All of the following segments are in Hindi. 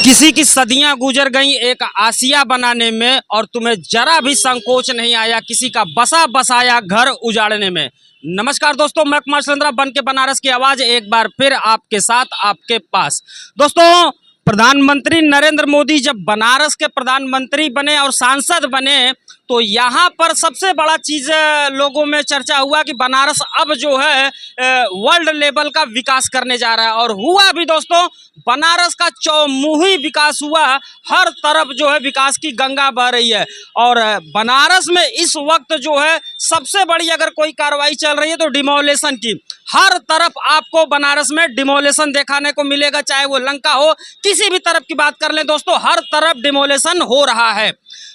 किसी की सदियां गुजर गईं एक आसिया बनाने में और तुम्हें जरा भी संकोच नहीं आया किसी का बसा बसाया घर उजाड़ने में। नमस्कार दोस्तों, मैं कुमार सुरेंद्र बन के बनारस की आवाज एक बार फिर आपके साथ आपके पास। दोस्तों, प्रधानमंत्री नरेंद्र मोदी जब बनारस के प्रधानमंत्री बने और सांसद बने तो यहाँ पर सबसे बड़ा चीज़ लोगों में चर्चा हुआ कि बनारस अब जो है वर्ल्ड लेवल का विकास करने जा रहा है। और हुआ भी दोस्तों, बनारस का चौमुखी विकास हुआ। हर तरफ जो है विकास की गंगा बह रही है। और बनारस में इस वक्त जो है सबसे बड़ी अगर कोई कार्रवाई चल रही है तो डिमोलेशन की। हर तरफ आपको बनारस में डिमोलेशन देखने को मिलेगा, चाहे वो लंका हो, किसी भी तरफ की बात कर लें दोस्तों, हर तरफ डिमोलेशन हो रहा है।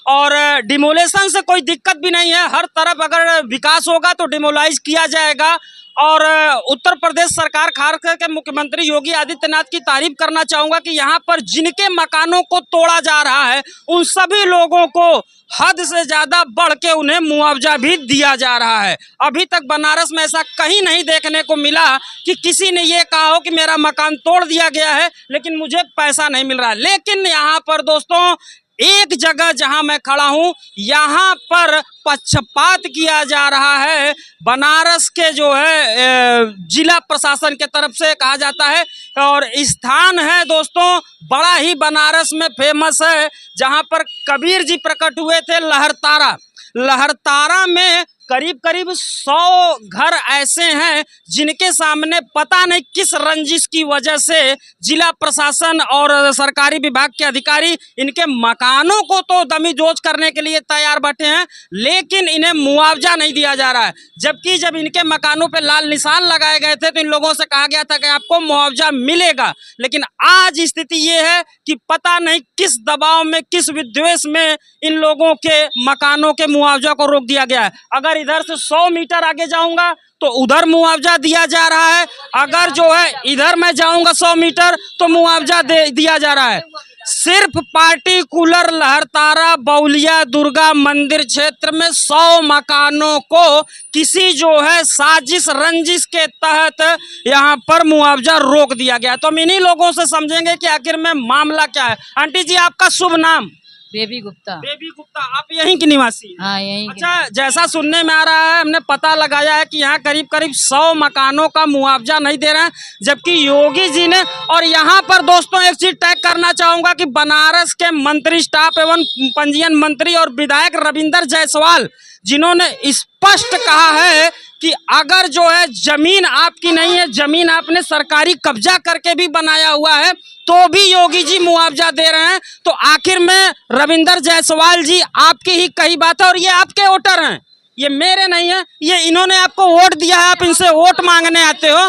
और डिमोलेशन से कोई दिक्कत भी नहीं है, हर तरफ अगर विकास होगा तो डिमोलाइज किया जाएगा। और उत्तर प्रदेश सरकार खास करके मुख्यमंत्री योगी आदित्यनाथ की तारीफ करना चाहूँगा कि यहाँ पर जिनके मकानों को तोड़ा जा रहा है उन सभी लोगों को हद से ज़्यादा बढ़ के उन्हें मुआवजा भी दिया जा रहा है। अभी तक बनारस में ऐसा कहीं नहीं देखने को मिला कि किसी ने ये कहा हो कि मेरा मकान तोड़ दिया गया है लेकिन मुझे पैसा नहीं मिल रहा है। लेकिन यहाँ पर दोस्तों एक जगह जहां मैं खड़ा हूं यहां पर पक्षपात किया जा रहा है। बनारस के जो है जिला प्रशासन के तरफ से कहा जाता है। और स्थान है दोस्तों बड़ा ही बनारस में फेमस है, जहां पर कबीर जी प्रकट हुए थे, लहरतारा। लहरतारा में करीब करीब 100 घर ऐसे हैं जिनके सामने पता नहीं किस रंजिश की वजह से जिला प्रशासन और सरकारी विभाग के अधिकारी इनके मकानों को तो दमीजोज करने के लिए तैयार बैठे हैं, लेकिन इन्हें मुआवजा नहीं दिया जा रहा है। जबकि जब इनके मकानों पे लाल निशान लगाए गए थे तो इन लोगों से कहा गया था कि आपको मुआवजा मिलेगा। लेकिन आज स्थिति ये है कि पता नहीं किस दबाव में, किस विद्वेष में इन लोगों के मकानों के मुआवजा को रोक दिया गया है। अगर इधर से 100 मीटर आगे जाऊंगा तो उधर मुआवजा दिया जा रहा है, अगर जो है इधर मैं जाऊंगा 100 मीटर तो मुआवजा दिया जा रहा है। सिर्फ पार्टिकुलर लहरतारा बौलिया दुर्गा मंदिर क्षेत्र में 100 मकानों को किसी जो है साजिश रंजिश के तहत यहाँ पर मुआवजा रोक दिया गया। तो हम इन्हीं लोगों से समझेंगे कि आखिर में मामला क्या है। आंटी जी, आपका शुभ नाम? बेबी गुप्ता। बेबी गुप्ता, आप यहीं की निवासी? हाँ, यहीं। अच्छा, जैसा सुनने में आ रहा है, हमने पता लगाया है कि यहाँ करीब करीब 100 मकानों का मुआवजा नहीं दे रहे हैं, जबकि योगी जी ने। और यहाँ पर दोस्तों एक चीज टैग करना चाहूंगा कि बनारस के मंत्री स्टाफ एवं पंजीयन मंत्री और विधायक रविंदर जायसवाल, जिन्होंने स्पष्ट कहा है कि अगर जो है जमीन आपकी नहीं है, जमीन आपने सरकारी कब्जा करके भी बनाया हुआ है तो भी योगी जी मुआवजा दे रहे हैं। तो आखिर में रविंदर जायसवाल जी आपकी ही कही बात है, और ये आपके वोटर हैं, ये मेरे नहीं है, ये इन्होंने आपको वोट दिया है, आप इनसे वोट मांगने आते हो,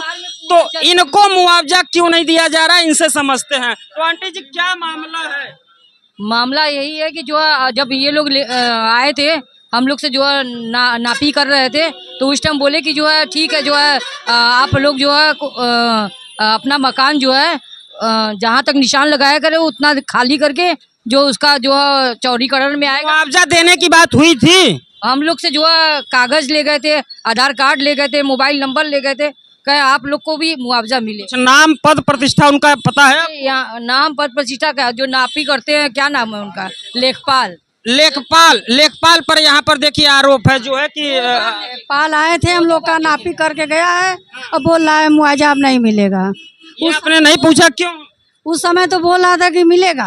तो इनको मुआवजा क्यों नहीं दिया जा रहा है, इनसे समझते हैं। तो आंटी जी क्या मामला है? मामला यही है कि जो जब ये लोग आए थे, हम लोग से जो है नापी कर रहे थे, तो उस टाइम बोले कि जो है ठीक है, जो है आप लोग जो है अपना मकान जो है जहाँ तक निशान लगाया करे उतना खाली करके जो उसका जो है चौड़ीकरण में आएगा। मुआवजा देने की बात हुई थी, हम लोग से जो है कागज ले गए थे, आधार कार्ड ले गए थे, मोबाइल नंबर ले गए थे, कहे आप लोग को भी मुआवजा मिले। नाम पद प्रतिष्ठा उनका पता है? नाम पद प्रतिष्ठा का जो नापी करते हैं, क्या नाम है उनका? लेखपाल। लेखपाल पर यहाँ पर देखिए आरोप है जो है कि लेखपाल आए थे, हम लोग का नापी करके गया है, अब बोल रहा है मुआवजा अब नहीं मिलेगा। आपने नहीं पूछा क्यों? उस समय तो बोल रहा था कि मिलेगा,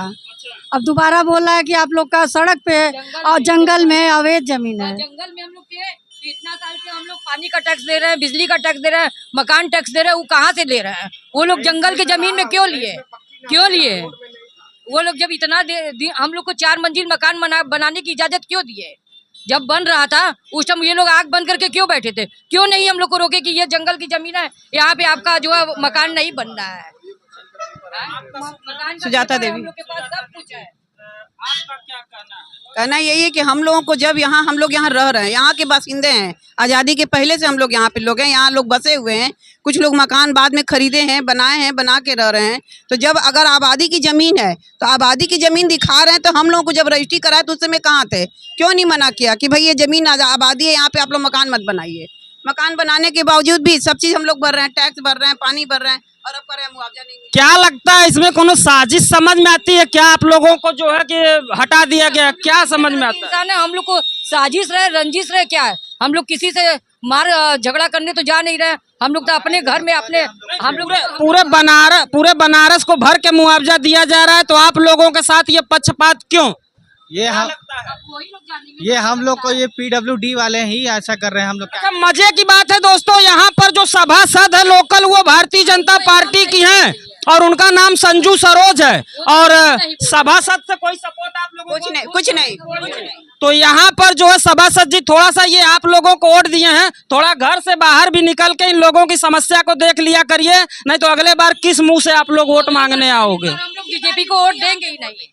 अब दोबारा बोल रहा है कि आप लोग का सड़क पे और जंगल में अवैध जमीन है। जंगल में हम लोग के इतना साल से हम लोग पानी का टैक्स दे रहे हैं, बिजली का टैक्स दे रहे हैं, मकान टैक्स दे रहे हैं, वो कहाँ से ले रहे हैं? वो लोग जंगल के जमीन में क्यों लिए? वो लोग जब इतना हम लोग को 4 मंजिल मकान बनाने की इजाजत क्यों दिए? जब बन रहा था उस टाइम ये लोग आग बंद करके क्यों बैठे थे? क्यों नहीं हम लोग को रोके कि ये जंगल की जमीन है, यहाँ पे आपका जो है मकान नहीं बनना है? सुजाता देवी। हम लोग के पास सब कुछ है। आपका क्या कहना यही है कि हम लोगों को जब हम लोग यहाँ रह रहे हैं, यहाँ के बासिंदे हैं, आज़ादी के पहले से हम लोग यहाँ पे लोग हैं, यहाँ लोग बसे हुए हैं, कुछ लोग मकान बाद में खरीदे हैं, बनाए हैं, बना के रह रहे हैं। तो जब अगर आबादी की ज़मीन है तो आबादी की ज़मीन दिखा रहे हैं, तो हम लोगों को जब रजिस्ट्री कराए तो उस समय कहाँ थे? क्यों नहीं मना किया कि भाई ये ज़मीन आबादी है, यहाँ पे आप लोग मकान मत बनाइए? मकान बनाने के बावजूद भी सब चीज हम लोग भर रहे हैं, टैक्स भर रहे हैं, पानी भर रहे हैं, और अब कर रहे हैं मुआवजा नहीं मिल क्या लगता है इसमें कोनो साजिश समझ में आती है क्या? आप लोगों को जो है कि हटा दिया गया, क्या समझ में आता है? इंसान है, हम लोग को साजिश रहे रंजिश रहे क्या है, हम लोग किसी से मार झगड़ा करने तो जा नहीं रहे, हम लोग तो अपने घर में अपने हम लोग पूरे बनारस को भर के मुआवजा दिया जा रहा है, तो आप लोगों के साथ ये पक्षपात क्यों? ये हम वही लोग जानेंगे। ये हम लोग को ये PWD वाले ही ऐसा कर रहे हैं हम लोग। अच्छा, मजे की बात है दोस्तों, यहाँ पर जो सभासद है लोकल वो भारतीय जनता पार्टी की हैं और उनका नाम संजू सरोज है, और सभासद से कोई सपोर्ट आप लोगों कुछ नहीं, कुछ नहीं, कुछ नहीं। तो यहाँ पर जो है सभासद जी थोड़ा सा ये आप लोगों को वोट दिए हैं, थोड़ा घर से बाहर भी निकल के इन लोगों की समस्या को देख लिया करिए, नहीं तो अगले बार किस मुंह से आप लोग वोट मांगने आओगे? हम लोग बीजेपी को वोट देंगे ही नहीं।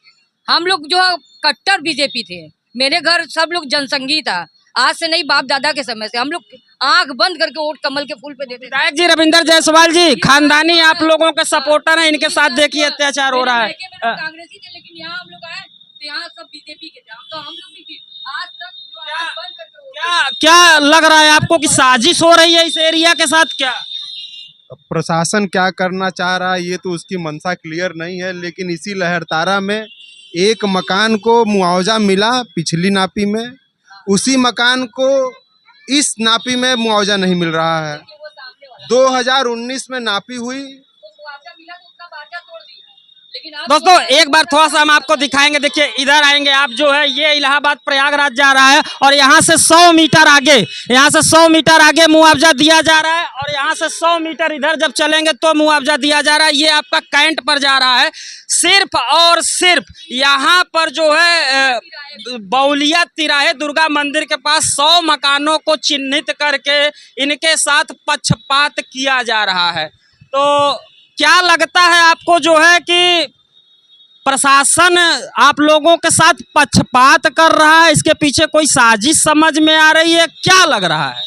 हम लोग जो है कट्टर बीजेपी थे, मेरे घर सब लोग जनसंघी था, आज से नहीं बाप दादा के समय से हम लोग आंख बंद करके वोट कमल के फूल पे देते थे। विधायक जी रविंदर जायसवाल जी खानदानी आप लोगों के सपोर्टर हैं, इनके साथ देखिए अत्याचार हो रहा है। कांग्रेसी थे, लेकिन यहाँ हम लोग आए तो यहाँ सब बीजेपी के थे, तो हम लोग भी आज तक जो है आंख बंद करके वोट क्या लग रहा है आपको कि साजिश हो रही है इस एरिया के साथ? क्या प्रशासन क्या करना चाह रहा है ये तो उसकी मंशा क्लियर नहीं है, लेकिन इसी लहरतारा में एक मकान को मुआवजा मिला पिछली नापी में, उसी मकान को इस नापी में मुआवजा नहीं मिल रहा है। 2019 में नापी हुई, मुआवजा मिला तो उसका बाजा तोड़ दिया, लेकिन अब दोस्तों एक बार थोड़ा सा हम आपको दिखाएंगे, देखिए इधर आएंगे आप, जो है ये इलाहाबाद प्रयागराज जा रहा है और यहाँ से 100 मीटर आगे, यहाँ से 100 मीटर आगे मुआवजा दिया जा रहा है, और यहाँ से 100 मीटर इधर जब चलेंगे तो मुआवजा दिया जा रहा है। ये आपका कैंट पर जा रहा है, सिर्फ और सिर्फ यहाँ पर जो है बौलिया तिराहे दुर्गा मंदिर के पास 100 मकानों को चिन्हित करके इनके साथ पक्षपात किया जा रहा है। तो क्या लगता है आपको जो है कि प्रशासन आप लोगों के साथ पक्षपात कर रहा है, इसके पीछे कोई साजिश समझ में आ रही है, क्या लग रहा है?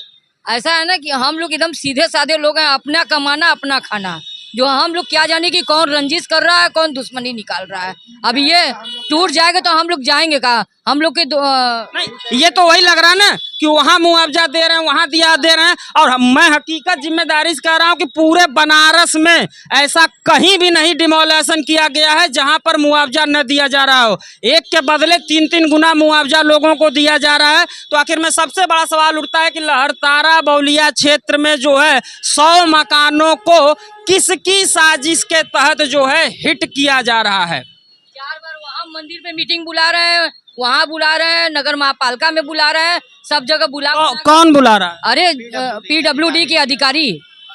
ऐसा है ना कि हम लोग एकदम सीधे साधे लोग हैं, अपना कमाना अपना खाना, जो हम लोग क्या जाने कि कौन रंजिश कर रहा है कौन दुश्मनी निकाल रहा है। अब ये टूट जाएगा तो हम लोग जाएंगे कहाँ? हम लोग के नहीं, ये तो वही लग रहा है ना कि वहाँ मुआवजा दे रहे हैं, वहाँ दिया दे रहे हैं, और मैं हकीकत जिम्मेदारी से कह रहा हूँ कि पूरे बनारस में ऐसा कहीं भी नहीं डिमोलेशन किया गया है जहाँ पर मुआवजा न दिया जा रहा हो। एक के बदले 3-3 गुना मुआवजा लोगों को दिया जा रहा है। तो आखिर में सबसे बड़ा सवाल उठता है कि लहरतारा बौलिया क्षेत्र में जो है 100 मकानों को किसकी साजिश के तहत जो है हिट किया जा रहा है? 4 बार वहाँ मंदिर पे मीटिंग बुला रहे हैं, वहाँ बुला रहे हैं, नगर महापालिका में बुला रहे हैं, सब जगह बुला कौन बुला रहा है? अरे PWD के अधिकारी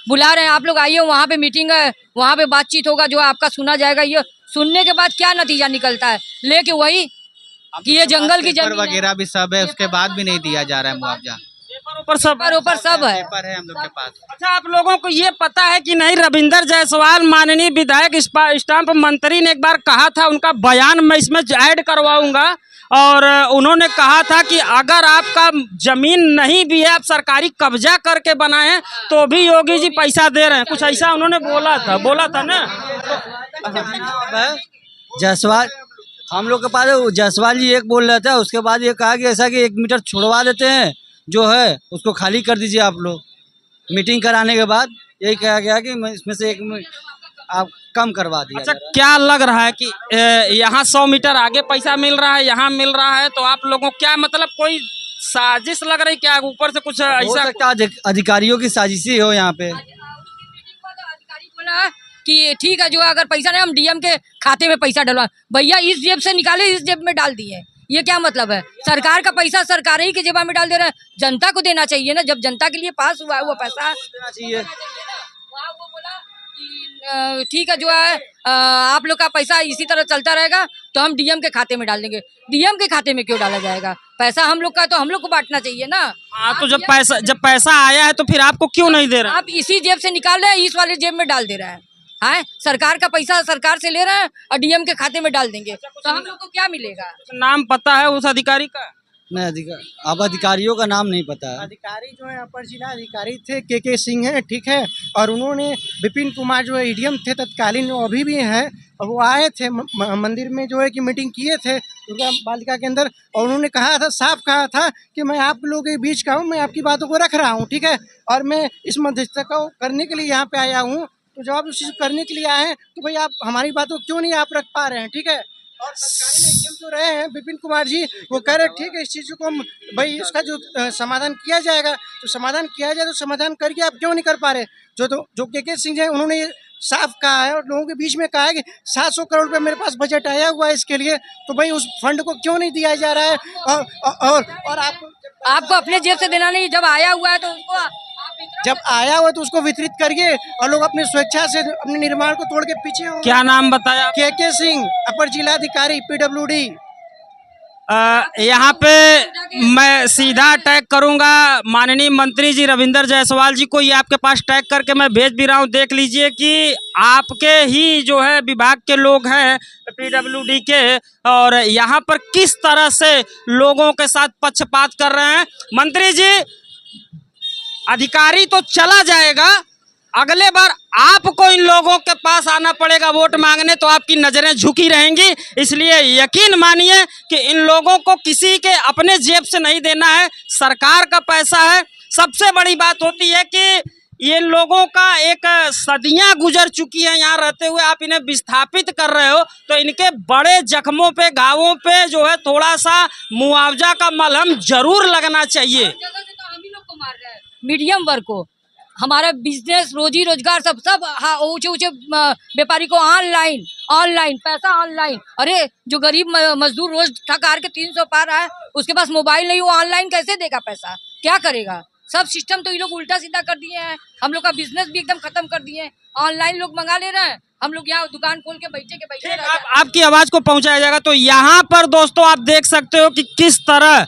बुला रहे हैं, आप लोग आइए, वहाँ पे मीटिंग है, वहाँ पे बातचीत होगा, जो आपका सुना जाएगा। ये सुनने के बाद क्या नतीजा निकलता है, लेके वही कि ये जंगल की जमीन वगैरह भी सब है, उसके बाद भी नहीं दिया जा रहा है मुआवजा। ऊपर सब है। पेपर है हम लोग के पास। अच्छा, आप लोगों को ये पता है कि नहीं, रविंदर जायसवाल माननीय विधायक स्टाम्प मंत्री ने एक बार कहा था, उनका बयान मैं इसमें ऐड करवाऊंगा, और उन्होंने कहा था कि अगर आपका जमीन नहीं भी है, आप सरकारी कब्जा करके बनाए तो भी योगी जी पैसा दे रहे हैं, कुछ ऐसा उन्होंने बोला था ना। जायसवाल हम लोग के पास जायसवाल जी एक बोल रहे थे, उसके बाद ये कहा कि ऐसा कि 1 मीटर छुड़वा देते हैं, जो है उसको खाली कर दीजिए आप लोग। मीटिंग कराने के बाद यही कहा गया कि इसमें से 1 आप कम करवा दिया। अच्छा, क्या लग रहा है कि यहाँ 100 मीटर आगे पैसा मिल रहा है, यहाँ मिल रहा है, तो आप लोगों क्या मतलब कोई साजिश लग रही क्या? ऊपर से कुछ हो ऐसा सकता है अधिकारियों की साजिशी हो यहाँ पे। अधिकारी बोला कि ठीक है, जो अगर पैसा नहीं, हम DM के खाते में पैसा डलवा। भैया इस जेब से निकाले, इस जेब में डाल दिए, ये क्या मतलब है? सरकार का पैसा सरकार ही के जेब में डाल दे रहे हैं, जनता को देना चाहिए ना। जब जनता के लिए पास हुआ है वो पैसा देना चाहिए। वहाँ वो बोला कि ठीक है, जो है आप लोग का पैसा इसी तरह चलता रहेगा तो हम DM के खाते में डाल देंगे। DM के खाते में क्यों डाला जाएगा? पैसा हम लोग का तो हम लोग को बांटना चाहिए ना। हाँ, तो जब पैसा आया है तो फिर आपको क्यों नहीं दे रहा? आप इसी जेब से निकाल रहे हैं, इस वाले जेब में डाल दे रहे हैं। हाँ, सरकार का पैसा सरकार से ले रहे हैं और DM के खाते में डाल देंगे, तो हम लोग को क्या मिलेगा? नाम पता है उस अधिकारी का? नहीं, अब अधिकारियों का नाम नहीं पता है। अधिकारी जो है अपर जिला अधिकारी थे KK सिंह है, ठीक है, और उन्होंने विपिन कुमार जो है EDM थे तत्कालीन, वो अभी भी हैं, और वो आए थे मंदिर में जो है कि मीटिंग किए थे दुर्गा बालिका के अंदर, और उन्होंने कहा था, साफ कहा था कि मैं आप लोगों के बीच का हूँ, मैं आपकी बातों को रख रहा हूँ, ठीक है, और मैं इस मध्यस्थता को करने के लिए यहाँ पे आया हूँ। तो जब आप उस चीज़ को करने के लिए आए हैं तो भाई आप हमारी बातों को क्यों नहीं आप रख पा रहे हैं, ठीक है। और तत्कालीन एसडीएम जो रहे हैं विपिन कुमार जी, वो कह रहे ठीक है, इस चीज़ को हम भाई इसका जो समाधान किया जाएगा तो समाधान किया जाए, तो समाधान करके आप क्यों नहीं कर पा रहे। जो के सिंह है उन्होंने ये साफ कहा है और लोगों के बीच में कहा है कि 700 करोड़ रुपए मेरे पास बजट आया हुआ है इसके लिए, तो भाई उस फंड को क्यों नहीं दिया जा रहा है। और आपको अपने जेब से देना नहीं, जब आया हुआ है तो उसको जब आया हुआ तो उसको वितरित करिए, और लोग अपनी स्वेच्छा से अपने निर्माण को तोड़ के पीछे हो। क्या नाम बताया? के सिंह, अपर जिलाधिकारी PWD। यहाँ पे मैं सीधा टैग करूंगा माननीय मंत्री जी रविंद्र जायसवाल जी को, ये आपके पास टैग करके मैं भेज भी रहा हूँ। देख लीजिए कि आपके ही जो है विभाग के लोग हैं PWD के, और यहाँ पर किस तरह से लोगों के साथ पक्षपात कर रहे हैं। मंत्री जी, अधिकारी तो चला जाएगा, अगले बार आपको इन लोगों के पास आना पड़ेगा वोट मांगने, तो आपकी नजरें झुकी रहेंगी। इसलिए यकीन मानिए कि इन लोगों को किसी के अपने जेब से नहीं देना है, सरकार का पैसा है। सबसे बड़ी बात होती है कि ये लोगों का एक सदियां गुजर चुकी है यहाँ रहते हुए, आप इन्हें विस्थापित कर रहे हो, तो इनके बड़े जख्मों पे, घावों पे जो है थोड़ा सा मुआवजा का मलहम जरूर लगना चाहिए। हम ही लोग को मार रहे हैं, मीडियम वर्ग को, हमारा बिजनेस, रोजी रोजगार सब ऊंचे ऊंचे व्यापारी को ऑनलाइन पैसा ऑनलाइन। अरे जो गरीब मजदूर रोज थक हार के 300 पा रहा है, उसके पास मोबाइल नहीं, वो ऑनलाइन कैसे देगा पैसा, क्या करेगा। सब सिस्टम तो ये लोग उल्टा सीधा कर दिए हैं, हम लोग का बिजनेस भी एकदम खत्म कर दिए हैं। ऑनलाइन लोग मंगा ले रहे हैं, हम लोग यहाँ दुकान खोल के बैठे रह जाते हैं। आपकी आवाज को पहुंचाया जाएगा। तो यहाँ पर दोस्तों आप देख सकते हो कि किस तरह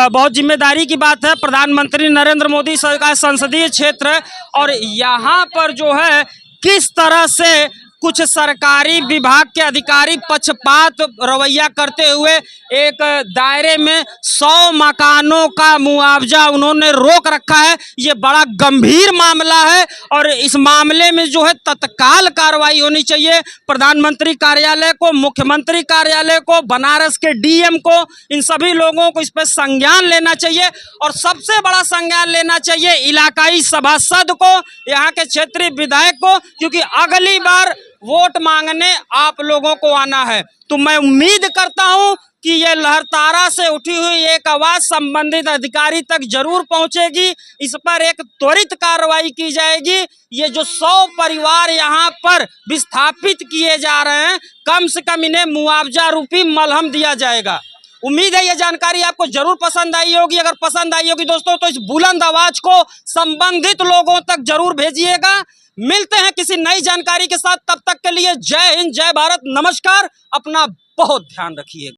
बहुत जिम्मेदारी की बात है, प्रधानमंत्री नरेंद्र मोदी का संसदीय क्षेत्र है, और यहाँ पर जो है किस तरह से कुछ सरकारी विभाग के अधिकारी पक्षपात रवैया करते हुए एक दायरे में 100 मकानों का मुआवजा उन्होंने रोक रखा है। ये बड़ा गंभीर मामला है और इस मामले में जो है तत्काल कार्रवाई होनी चाहिए। प्रधानमंत्री कार्यालय को, मुख्यमंत्री कार्यालय को, बनारस के डीएम को, इन सभी लोगों को इस पर संज्ञान लेना चाहिए और सबसे बड़ा संज्ञान लेना चाहिए इलाकाई सभासद को, यहाँ के क्षेत्रीय विधायक को, क्योंकि अगली बार वोट मांगने आप लोगों को आना है। तो मैं उम्मीद करता हूं कि ये लहरतारा से उठी हुई एक आवाज संबंधित अधिकारी तक जरूर पहुंचेगी, इस पर एक त्वरित कार्रवाई की जाएगी। ये जो 100 परिवार यहाँ पर विस्थापित किए जा रहे हैं, कम से कम इन्हें मुआवजा रूपी मलहम दिया जाएगा। उम्मीद है ये जानकारी आपको जरूर पसंद आई होगी। अगर पसंद आई होगी दोस्तों तो इस बुलंद आवाज को संबंधित लोगों तक जरूर भेजिएगा। मिलते हैं किसी नई जानकारी के साथ, तब तक के लिए जय हिंद, जय भारत, नमस्कार। अपना बहुत ध्यान रखिएगा।